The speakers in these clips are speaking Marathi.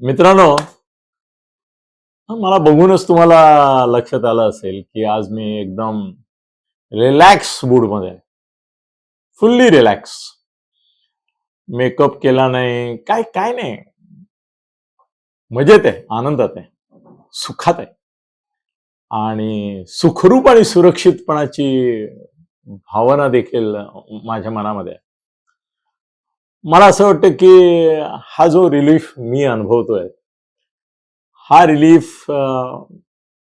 मित्रांनो, मला बघूनच तुम्हाला लक्षात आलं असेल की आज मी एकदम रिलॅक्स मूडमध्ये आहे. Fully relax. मेकअप केला नाही, काय काय नाही. मजेत आहे, आनंदात आहे, सुखात आहे आणि सुखरूप आणि सुरक्षितपणाची भावना देखील माझ्या मनामध्ये आहे. मला असं वाटतं की हा जो रिलीफ मी अनुभवतोय, हा रिलीफ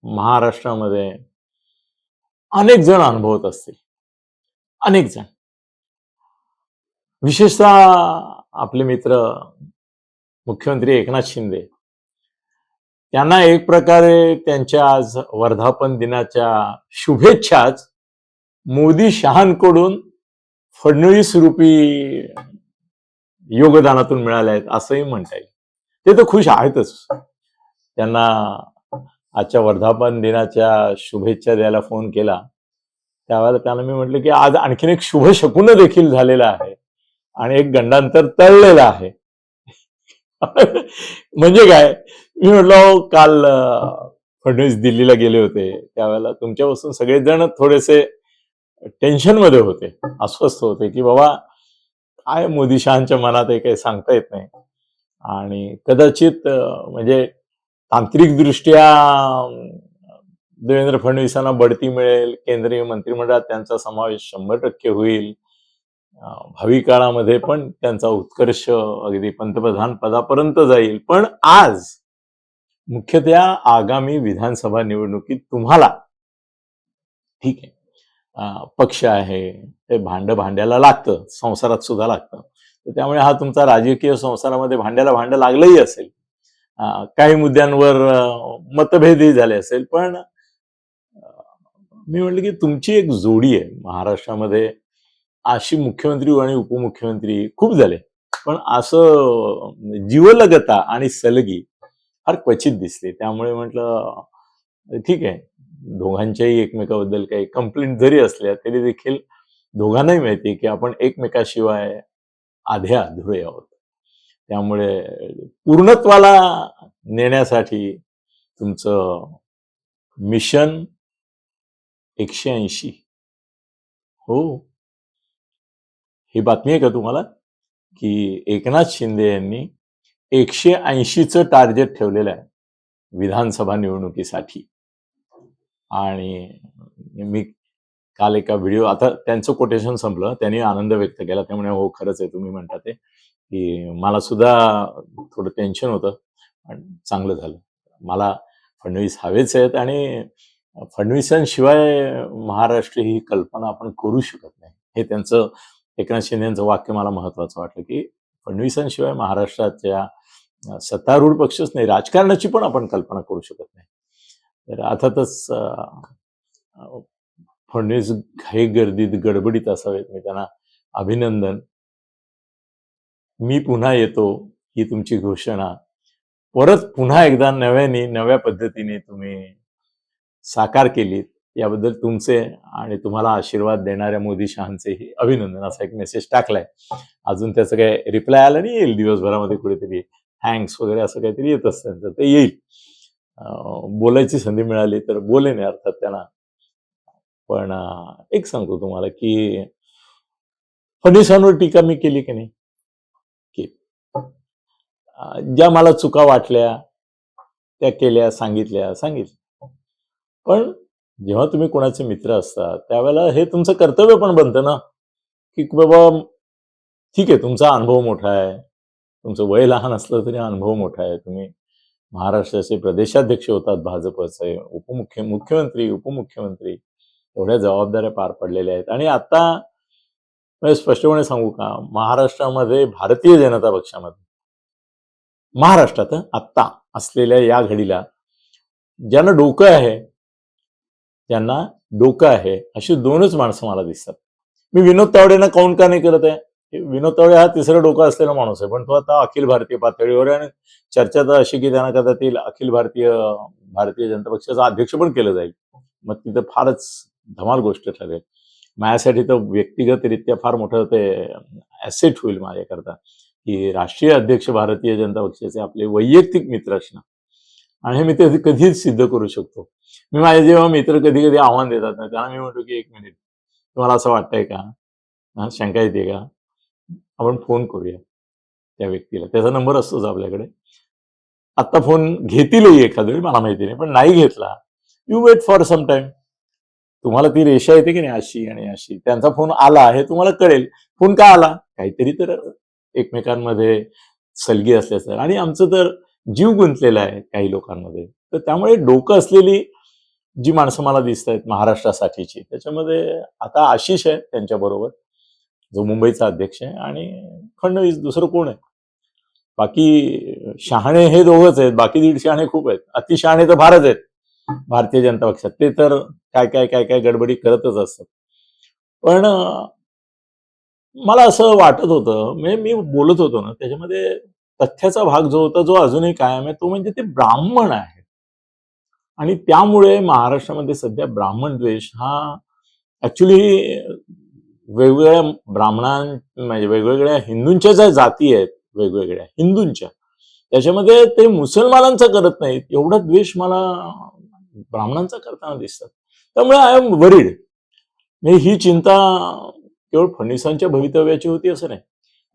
महाराष्ट्रामध्ये अनेक जण अनुभवत असतील. अनेक जण. विशेषतः आपले मित्र मुख्यमंत्री एकनाथ शिंदे त्यांना एक प्रकारे त्यांच्या आज वर्धापन दिनाच्या शुभेच्छाच मोदी शहांकडून फडणवीस रूपी योगदानातून मिळाल्या आहेत असंही म्हणता येईल. ते तर खुश आहेतच. त्यांना आजच्या वर्धापन दिनाच्या शुभेच्छा द्यायला फोन केला त्यावेळेला त्यांना मी म्हटलं की आज आणखीन एक शुभ शकुन देखील झालेला आहे आणि एक गंडांतर तळलेलं आहे. म्हणजे काय, मी म्हटलं काल फडणवीस दिल्लीला गेले होते त्यावेळेला तुमच्यापासून सगळेजण थोडेसे टेन्शन मध्ये होते, अस्वस्थ होते की बाबा काय मोदी शहांच्या मनात आहे काही सांगता येत नाही आणि कदाचित म्हणजे तांत्रिक दृष्ट्या देवेंद्र फडणवीसांना बढती मिळेल, केंद्रीय मंत्रिमंडळात त्यांचा समावेश 100% होईल, भावी काळामध्ये पण त्यांचा उत्कर्ष अगदी पंतप्रधान पदापर्यंत जाईल. पण आज मुख्यतः आगामी विधानसभा निवडणुकीत तुम्हाला ठीक आहे पक्ष आहे ते भांड्याला लागतं, संसारात सुद्धा लागतं. तर त्यामुळे हा तुमचा राजकीय संसारामध्ये भांड लागलंही असेल, काही मुद्द्यांवर मतभेदही झाले असेल, पण मी म्हटलं की तुमची एक जोडी आहे महाराष्ट्रामध्ये. अशी मुख्यमंत्री आणि उपमुख्यमंत्री खूप झाले, पण असं जीवलगता आणि सलगी फार क्वचित दिसते. त्यामुळे म्हटलं ठीक आहे, दोघांच्याही एकमेकाबद्दल काही कंप्लेंट जरी असल्या तरी देखील दोघांनाही माहिती की आपण एकमेकाशिवाय आधे अधुरे आहोत. त्यामुळे पूर्णत्वाला नेण्यासाठी तुमचं मिशन 180. हो, ही बातमी आहे का तुम्हाला की एकनाथ शिंदे यांनी 180चं टार्गेट ठेवलेलं आहे विधानसभा निवडणुकीसाठी. आणि मी काल एका व्हिडिओ, आता त्यांचं कोटेशन संपलं, त्यांनी आनंद व्यक्त केला, त्यामुळे हो खरंच आहे तुम्ही म्हणता ते की मला सुद्धा थोडं टेन्शन होतं पण चांगलं झालं. मला फडणवीस हवेच आहेत आणि फडणवीसांशिवाय महाराष्ट्र ही कल्पना आपण करू शकत नाही. हे त्यांचं एकनाथ शिंदे यांचं वाक्य मला महत्वाचं वाटलं की फडणवीसांशिवाय महाराष्ट्राच्या सत्तारूढ पक्षच नाही, राजकारणाची पण आपण कल्पना करू शकत नाही. तर अर्थातच फडणवीस घाई गर्दीत गडबडीत असावेत, मी त्यांना अभिनंदन. मी पुन्हा येतो ही तुमची घोषणा परत पुन्हा एकदा नव्याने नव्या पद्धतीने तुम्ही साकार केलीत, याबद्दल तुमचे आणि तुम्हाला आशीर्वाद देणाऱ्या मोदी शहांचेही अभिनंदन, असा एक मेसेज टाकलाय. अजून त्याचं काय रिप्लाय आला नाही, येईल दिवसभरामध्ये कुठेतरी थँक्स वगैरे असं काहीतरी येत असतं, तर ते येईल. बोलायची संधी मिळाली तर बोलेन अर्थात त्यांना. पण एक सांगतो तुम्हाला की फडणवीसांवर टीका मी केली की नाही, की ज्या मला चुका वाटल्या त्या केल्या, सांगितल्या. पण जेव्हा तुम्ही कोणाचे मित्र असता त्यावेळेला हे तुमचं कर्तव्य पण बनतं ना की बाबा ठीक आहे, तुमचा अनुभव मोठा आहे, तुमचं वय लहान असलं तरी अनुभव मोठा आहे, तुम्ही महाराष्ट्राचे प्रदेशाध्यक्ष होतात भाजपचे, मुख्यमंत्री उपमुख्यमंत्री, एवढ्या जबाबदाऱ्या पार पडलेल्या आहेत. आणि आता स्पष्टपणे सांगू का, महाराष्ट्रामध्ये भारतीय जनता पक्षामध्ये महाराष्ट्रात आत्ता असलेल्या या घडीला ज्यांना डोकं आहे अशी दोनच माणसं मला दिसतात. मी विनोद तावडेंना काउंट का नाही करत आहे, विनोद तावडे हा तिसरं डोकं असलेला माणूस आहे, पण तो आता अखिल भारतीय पातळीवर आहे आणि चर्चा तर अशी की त्यांना कदाचित अखिल भारतीय जनता पक्षाचा अध्यक्ष पण केलं जाईल. मग तिथं फारच धमाल गोष्ट ठरेल. माझ्यासाठी तर व्यक्तिगतरित्या फार मोठं ते ऍसेट होईल माझ्याकरता. की राष्ट्रीय अध्यक्ष भारतीय जनता पक्षाचे आपले वैयक्तिक मित्र असणं आणि हे मित्र कधीच सिद्ध करू शकतो. मी माझे जेव्हा मित्र कधी कधी आव्हान देतात ना, त्यांना मी म्हणतो की 1 मिनिट, तुम्हाला असं वाटतंय का, शंका येते का, आपण फोन करूया त्या व्यक्तीला, त्याचा नंबर असतोच आपल्याकडे. आत्ता फोन घेतीलही एखाद वेळी, मला माहिती नाही, पण नाही घेतला, you wait for some time. तुम्हाला ती रेषा येते की नाही अशी आणि अशी, त्यांचा फोन आला हे तुम्हाला कळेल. फोन का आला, काहीतरी तर एकमेकांमध्ये सलगी असल्याचं. आणि आमचं तर जीव गुंतलेला आहे काही लोकांमध्ये, तर त्यामुळे डोकं असलेली जी माणसं मला दिसत आहेत महाराष्ट्रासाठीची, त्याच्यामध्ये आता आशिष आहे त्यांच्याबरोबर, जो मुंबईचा अध्यक्ष आहे, आणि फडणवीस, दुसरं कोण आहे. बाकी शहाणे हे दोघंच आहेत, बाकी 1.5 शहाणे खूप आहेत. अतिशहाणे तर फारच आहेत भारतीय जनता पक्षात, ते तर काय काय काय काय गडबडी करतच असतात. पण मला असं वाटत होतं, मी बोलत होतो ना, त्याच्यामध्ये तथ्याचा भाग जो होता, जो अजूनही कायम आहे, तो म्हणजे ते ब्राह्मण आहे. आणि त्यामुळे महाराष्ट्रामध्ये सध्या ब्राह्मण द्वेष हा ऍक्च्युली वेगवेगळ्या म्हणजे वेगवेगळ्या हिंदूंच्या ज्या जाती आहेत, वेगवेगळ्या हिंदूंच्या, त्याच्यामध्ये ते मुसलमानांचा करत नाहीत, एवढा द्वेष मला ब्राह्मणांचा करताना दिसतात. त्यामुळे आय एम वरीड. ही चिंता केवळ फडणवीसांच्या भवितव्याची होती असं नाही,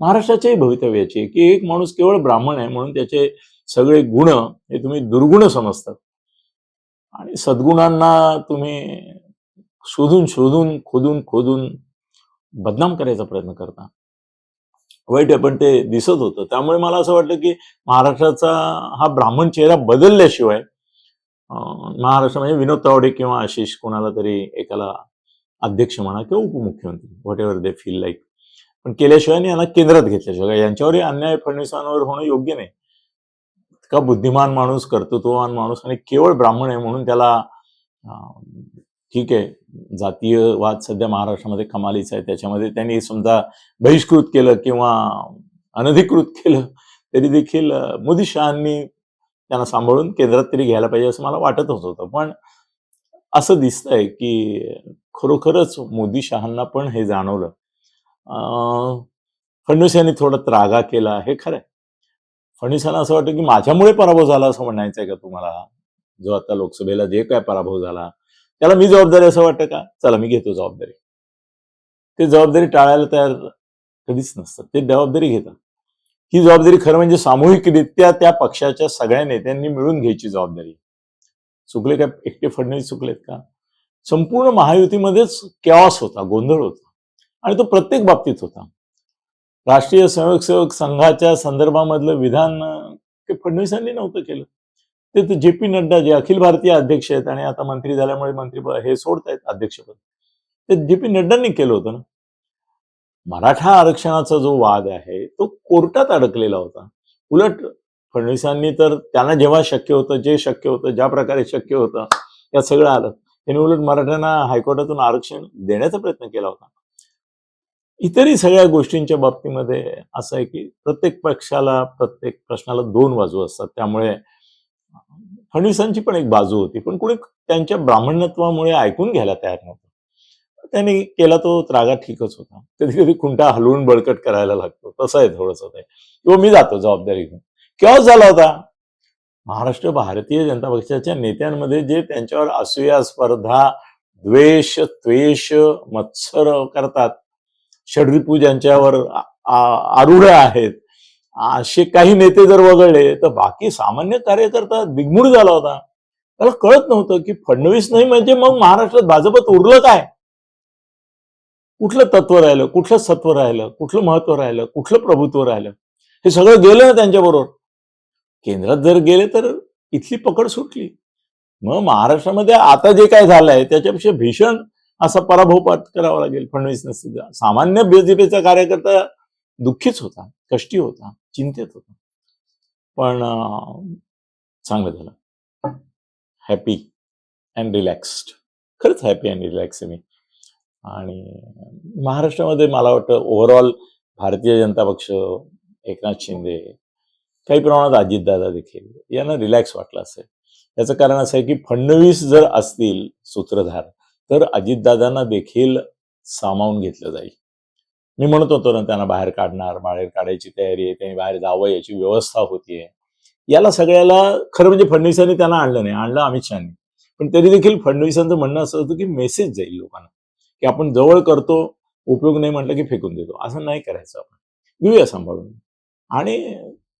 महाराष्ट्राच्याही भवितव्याची आहे, की एक माणूस केवळ ब्राह्मण आहे म्हणून त्याचे सगळे गुण हे तुम्ही दुर्गुण समजतात आणि सद्गुणांना तुम्ही शोधून शोधून खोदून खोदून बदनाम करायचा प्रयत्न करता. वाईट आहे, पण ते दिसत होतं. त्यामुळे मला असं वाटलं की महाराष्ट्राचा हा ब्राह्मण चेहरा बदलल्याशिवाय महाराष्ट्रामध्ये विनोद तावडे किंवा आशिष कोणाला तरी एकाला अध्यक्ष म्हणा किंवा उपमुख्यमंत्री, what ever they feel like, पण केल्याशिवाय आणि यांना केंद्रात घेतल्याशिवाय यांच्यावरही अन्याय फडणवीसांवर होणं योग्य नाही. इतका बुद्धिमान माणूस, कर्तृत्ववान माणूस, आणि केवळ ब्राह्मण आहे म्हणून त्याला ठीक आहे, जातीयवाद सध्या महाराष्ट्रामध्ये कमालीचा आहे, त्याच्यामध्ये त्यांनी समजा बहिष्कृत केलं किंवा अनधिकृत केलं तरी देखील मोदी शहांनी त्यांना सांभाळून केंद्रात तरी घ्यायला पाहिजे असं मला वाटतच होतं. पण असं दिसतंय की खरोखरच मोदी शहांना पण हे जाणवलं. फडणवीस यांनी थोडा त्रागा केला हे खरंय. फडणवीसांना असं वाटतं की माझ्यामुळे पराभव झाला असं म्हणायचं आहे का तुम्हाला, जो आता लोकसभेला जे काय पराभव झाला त्याला मी जबाबदारी असं वाटतं का, चला मी घेतो जबाबदारी. ते जबाबदारी टाळायला तयार कधीच नसतात, ते जबाबदारी घेतात. ही जबाबदारी खरं म्हणजे सामूहिकरित्या त्या पक्षाच्या सगळ्या नेत्यांनी मिळून घ्यायची जबाबदारी. चुकले काय एकटे फडणवीस चुकलेत का, संपूर्ण महायुतीमध्येच कॅओस होता, गोंधळ होता, आणि तो प्रत्येक बाबतीत होता. राष्ट्रीय स्वयंसेवक संघाच्या संदर्भामधलं विधान फडणवीसांनी नव्हतं केलं, ते जे.पी. नड्डा जे अखिल भारतीय अध्यक्ष आहेत आणि आता मंत्री झाल्यामुळे मंत्री हे सोडतायत अध्यक्षपद, ते जे.पी. नड्डांनी केलं होतं ना. मराठा आरक्षणाचा जो वाद आहे तो कोर्टात अडकलेला होता. उलट फडणवीसांनी तर त्यांना जेव्हा शक्य होतं, जे शक्य होतं, ज्या प्रकारे शक्य होतं, त्यात सगळं आलं. त्यांनी उलट मराठ्यांना हायकोर्टातून आरक्षण देण्याचा प्रयत्न केला होता. इतरही सगळ्या गोष्टींच्या बाबतीमध्ये असं आहे की प्रत्येक पक्षाला, प्रत्येक प्रश्नाला 2 बाजू असतात. त्यामुळे फडणवीसांची पण एक बाजू होती, पण कोणी त्यांच्या ब्राह्मणत्वामुळे ऐकून घ्यायला तयार नव्हतं. त्यांनी केला तो त्रागा ठीकच होता. कधी कधी खुंटा हलवून बळकट करायला लागतो, तसं आहे थोडंसं ते, किंवा मी जातो जबाबदारी घेऊन. केव्हा झाला होता महाराष्ट्र भारतीय जनता पक्षाच्या नेत्यांमध्ये जे त्यांच्यावर असूया, स्पर्धा, द्वेष, त्वेष, मत्सर करतात, षड्रिपू ज्यांच्यावर आरूढ आहेत, असे काही नेते जर वगळले तर बाकी सामान्य कार्यकर्ता दिग्मूढ झाला होता. त्याला कळत नव्हतं की फडणवीस नाही म्हणजे मग महाराष्ट्रात भाजपत उरलं काय, कुठलं तत्व राहिलं, कुठलं सत्व राहिलं, कुठलं महत्व राहिलं, कुठलं प्रभुत्व राहिलं. हे सगळं गेलं ना त्यांच्याबरोबर. केंद्रात जर गेले तर इथली पकड सुटली. मग महाराष्ट्रामध्ये आता जे काय झालंय त्याच्यापेक्षा भीषण असा पराभव पत्करावा लागेल फडणवीस नसतील. सामान्य बीजेपीचा कार्यकर्ता दुःखीच होता, कष्टी होता, चिंतेत होता. पण चांगलं झालं, हॅपी अँड रिलॅक्स्ड. खरंच हॅपी अँड रिलॅक्स आहे मी. आणि महाराष्ट्रामध्ये मला वाटतं ओव्हरऑल भारतीय जनता पक्ष, एकनाथ शिंदे, काही प्रमाणात अजितदादा देखील, यांना रिलॅक्स वाटलं असेल. याचं कारण असं आहे की फडणवीस जर असतील सूत्रधार तर अजितदादांना देखील सामावून घेतलं जाईल. मी म्हणत होतो ना त्यांना बाहेर काढायची तयारी आहे, त्यांनी बाहेर जावं याची व्यवस्था होतीये. याला सगळ्याला खरं म्हणजे फडणवीसांनी त्यांना आणलं नाही, आणलं अमित शहानी. पण तरी देखील फडणवीसांचं म्हणणं असं होतं की मेसेज जाईल लोकांना, की आपण जवळ करतो, उपयोग नाही म्हटलं की फेकून देतो. असं नाही करायचं आपण, घेऊया सांभाळून. आणि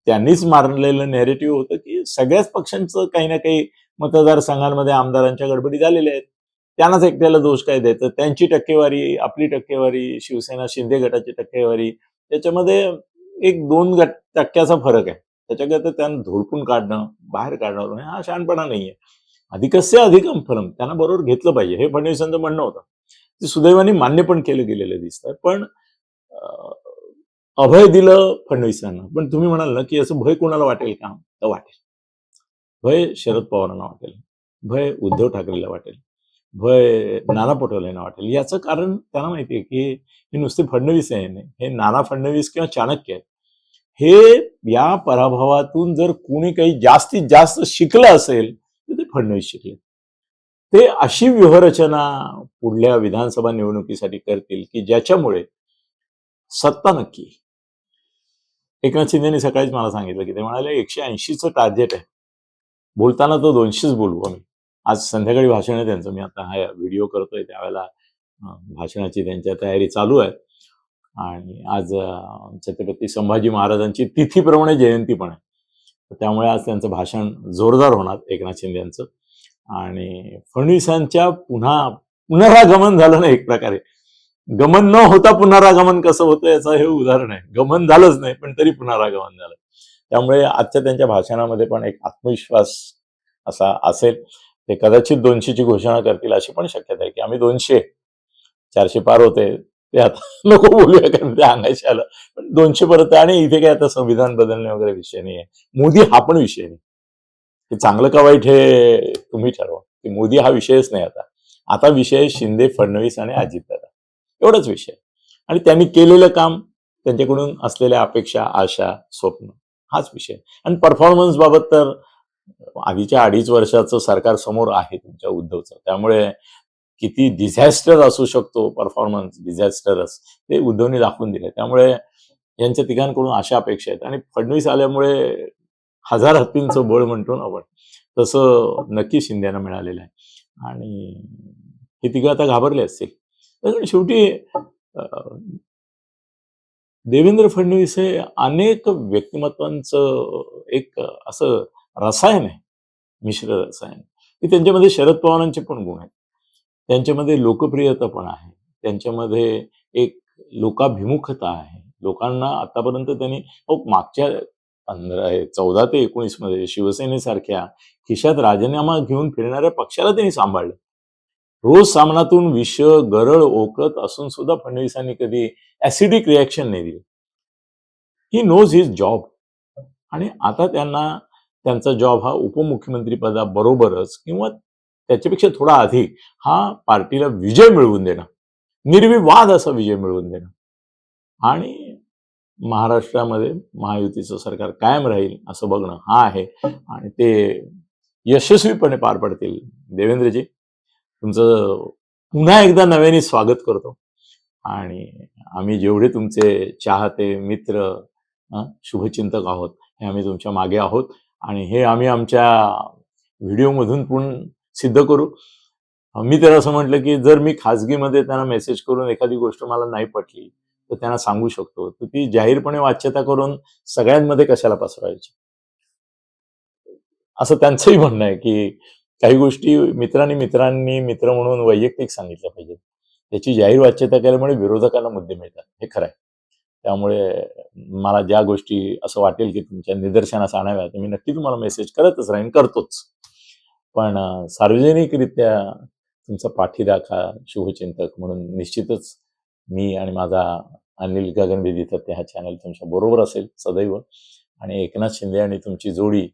त्यांनीच मारलेलं नेरेटिव्ह होतं की सगळ्याच पक्षांचं काही ना काही मतदारसंघांमध्ये आमदारांच्या गडबडी झालेल्या आहेत. त्यांनाच एकट्याला दोष काय द्यायचं? त्यांची टक्केवारी, आपली टक्केवारी, शिवसेना शिंदे गटाची टक्केवारी, त्याच्यामध्ये 1-2 टक्क्याचा फरक आहे. त्याच्याकरता त्यांना धोडपून काढणं, बाहेर काढणं हा शहाणपणा नाहीये. अधिकस्य अधिकम फलम, त्यांना बरोबर घेतलं पाहिजे, हे फडणवीसांचं म्हणणं होतं. ते सुदैवाने मान्य पण केलं गेलेलं दिसतं. पण अभय दिलं फडणवीसांना. पण तुम्ही म्हणाल ना की असं भय कोणाला वाटेल का? तर वाटेल. भय शरद पवारांना वाटेल, भय उद्धव ठाकरेला वाटेल, भय नाना पटोलेंना वाटेल. याचं कारण त्यांना माहितीये की हे नुसते फडणवीस आहे नाही, हे नाना फडणवीस किंवा चाणक्य आहेत. हे या पराभवातून जर कोणी काही जास्तीत जास्त शिकलं असेल तर ते फडणवीस शिकले. ते अशी व्यूहरचना पुढल्या विधानसभा निवडणुकीसाठी करतील की ज्याच्यामुळे सत्ता नक्की. एकनाथ शिंदेनी सकाळीच मला सांगितलं की ते म्हणाले 180चं टार्गेट आहे. बोलताना तो 200च बोलू आम्ही. आज संध्याकाळी भाषण आहे त्यांचं. मी आता हा व्हिडिओ करतोय त्यावेळेला भाषणाची त्यांच्या तयारी चालू आहे. आणि आज छत्रपती संभाजी महाराजांची तिथीप्रमाणे जयंती पण आहे. त्यामुळे आज त्यांचं भाषण जोरदार होणार एकनाथ शिंदे यांचं. आणि फडणवीसांच्या पुनरागमन झालं ना एक प्रकारे. गमन न होता पुनरागमन कसं होतं याचं हे उदाहरण आहे. गमन झालंच नाही पण तरी पुनरागमन झालं. त्यामुळे आजच्या त्यांच्या भाषणामध्ये पण एक आत्मविश्वास असा असेल. ते कदाचित 200ची घोषणा करतील अशी पण शक्यता आहे की आम्ही 200, 400 पार होते ते आता नको बोलूया कारण ते अंगाशी आलं. पण 200 परत. आणि इथे काय आता संविधान बदलणे वगैरे विषय नाही आहे. मोदी हा पण विषय नाही. ते चांगलं का वाईट हे तुम्ही ठरवा. की मोदी हा विषयच नाही आता. आता विषय शिंदे, फडणवीस आणि अजितदादा एवढाच विषय. आणि त्यांनी केलेलं काम, त्यांच्याकडून असलेल्या अपेक्षा, आशा, स्वप्न हाच विषय. आणि परफॉर्मन्स बाबत तर आधीच्या 2.5 वर्षाचं सरकार समोर आहे तुमच्या उद्धवचं. त्यामुळे किती डिझॅस्टर असू शकतो परफॉर्मन्स, डिझॅस्टरच ते उद्धवने दाखवून दिले. त्यामुळे यांच्या तिघांकडून अशा अपेक्षा आहेत. आणि फडणवीस आल्यामुळे 1000 हत्तींचं बळ म्हणतो ना आपण, तसं नक्की शिंदेना मिळालेलं आहे. आणि हे तिघं आता घाबरले असतील. तर शेवटी देवेंद्र फडणवीस हे अनेक व्यक्तिमत्वांचं एक असं रसायन आहे, मिश्र रसायन, की त्यांच्यामध्ये शरद पवारांचे पण गुण आहेत, त्यांच्यामध्ये लोकप्रियता पण आहे, त्यांच्यामध्ये एक लोकाभिमुखता आहे. लोकांना आतापर्यंत त्यांनी मागच्या 14 ते 19 मध्ये शिवसेनेसारख्या खिशात राजीनामा घेऊन फिरणाऱ्या पक्षाला त्यांनी सांभाळलं. रोज सामनातून विष गरळ ओकत असून सुद्धा फडणवीसांनी कधी ऍसिडिक रिॲक्शन नाही दिली. He knows his job. आणि आता त्यांना त्यांचा जॉब हा उपमुख्यमंत्री पदाबरोबरच किंवा त्याच्यापेक्षा थोडा अधिक हा पार्टीला विजय मिळवून देणं, निर्विवाद असा विजय मिळवून देणं आणि महाराष्ट्रामध्ये महायुतीचं सरकार कायम राहील असं बघणं हा आहे. आणि ते यशस्वीपणे पार पडतील. देवेंद्रजी, तुमचं पुन्हा एकदा नव्याने स्वागत करतो. आणि आम्ही जेवढे तुमचे चाहते, मित्र, शुभचिंतक आहोत हे आम्ही तुमच्या मागे आहोत. आणि हे आम्ही आमच्या व्हिडिओमधून पण सिद्ध करू. मी तर असं म्हटलं की जर मी खाजगीमध्ये त्यांना मेसेज करून एखादी गोष्ट मला नाही पटली तर त्यांना सांगू शकतो, तर ती जाहीरपणे वाच्यता करून सगळ्यांमध्ये कशाला पसरवायची, असं त्यांचंही म्हणणं आहे. की काही गोष्टी मित्रांनी मित्र म्हणून वैयक्तिक सांगितल्या पाहिजेत. त्याची जाहीर वाच्यता केल्यामुळे विरोधकांना मुद्दे मिळतात, हे खरं आहे. त्यामुळे मला ज्या गोष्टी असं वाटेल की तुमच्या निदर्शनास आणाव्या तर मी नक्की तुम्हाला मेसेज करतच राहीन, करतोच. पण सार्वजनिकरित्या तुमचा पाठीराखा शुभचिंतक म्हणून निश्चितच मी आणि माझा अनिल गगनभेदी तथ्य हा चॅनल तुमच्या बरोबर असेल सदैव. आणि एकनाथ शिंदे आणि तुमची जोडी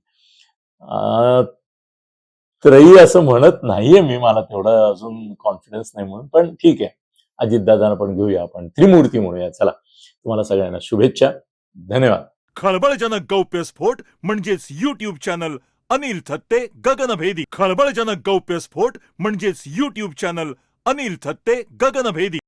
त्रयी असं म्हणत नाहीये मी, मला तेवढा अजून कॉन्फिडन्स नाही म्हणून, पण ठीक आहे, अजितदादांना पण घेऊया आपण, त्रिमूर्ती म्हणूया. चला, तुम्हाला सगळ्यांना शुभेच्छा. धन्यवाद. खळबळजनक गौप्यस्फोट म्हणजेच YouTube चॅनल अनिल थत्ते गगनभेदी. खळबळजनक गौप्यस्फोट म्हणजेच YouTube चॅनल अनिल थत्ते गगनभेदी.